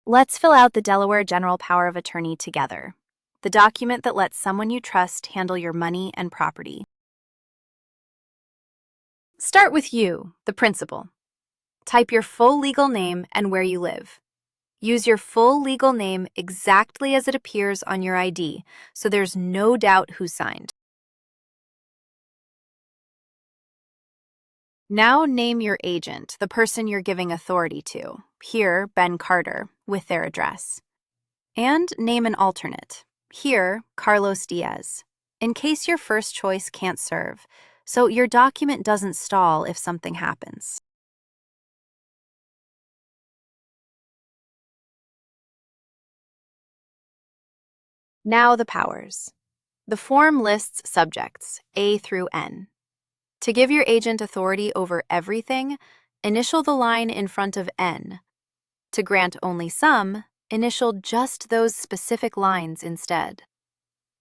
Let's fill out the Delaware General Power of Attorney together, the document that lets someone you trust handle your money and property. Start with you, the principal. Type your full legal name and where you live. Use your full legal name exactly as it appears on your ID, so there's no doubt who signed. Now name your agent, the person you're giving authority to, here Ben Carter, with their address. And name an alternate, here Carlos Diaz, in case your first choice can't serve, so your document doesn't stall if something happens. Now the powers. The form lists subjects, A through N. To give your agent authority over everything, initial the line in front of N. To grant only some, initial just those specific lines instead.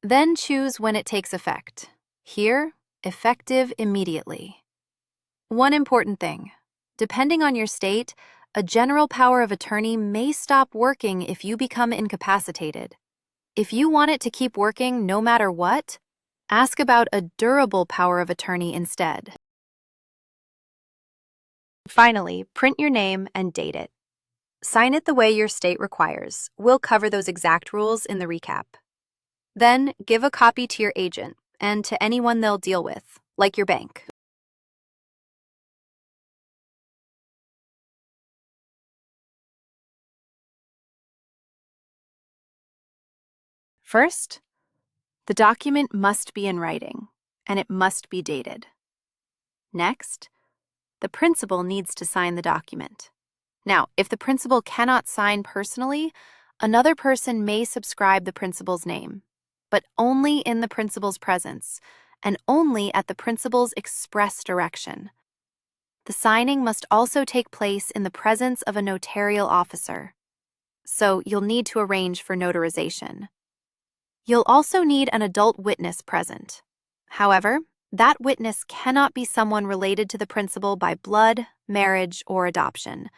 Then choose when it takes effect. Here, effective immediately. One important thing. Depending on your state, a general power of attorney may stop working if you become incapacitated. If you want it to keep working no matter what, ask about a durable power of attorney instead. Finally, print your name and date it. Sign it the way your state requires. We'll cover those exact rules in the recap. Then, give a copy to your agent and to anyone they'll deal with, like your bank. First, the document must be in writing, and it must be dated. Next, the principal needs to sign the document. Now, if the principal cannot sign personally, another person may subscribe the principal's name, but only in the principal's presence, and only at the principal's express direction. The signing must also take place in the presence of a notarial officer, so you'll need to arrange for notarization. You'll also need an adult witness present. However, that witness cannot be someone related to the principal by blood, marriage, or adoption.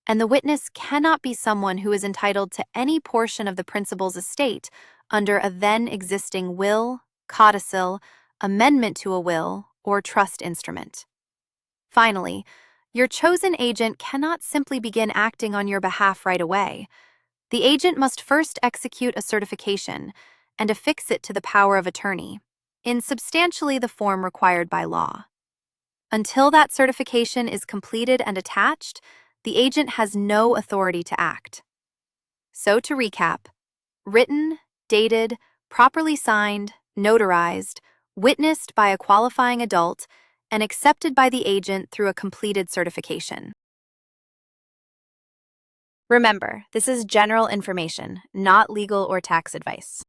And the witness cannot be someone who is entitled to any portion of the principal's estate under a then-existing will, codicil, amendment to a will, or trust instrument. Finally, your chosen agent cannot simply begin acting on your behalf right away. The agent must first execute a certification and affix it to the power of attorney, in substantially the form required by law. Until that certification is completed and attached, the agent has no authority to act. So to recap, written, dated, properly signed, notarized, witnessed by a qualifying adult, and accepted by the agent through a completed certification. Remember, this is general information, not legal or tax advice.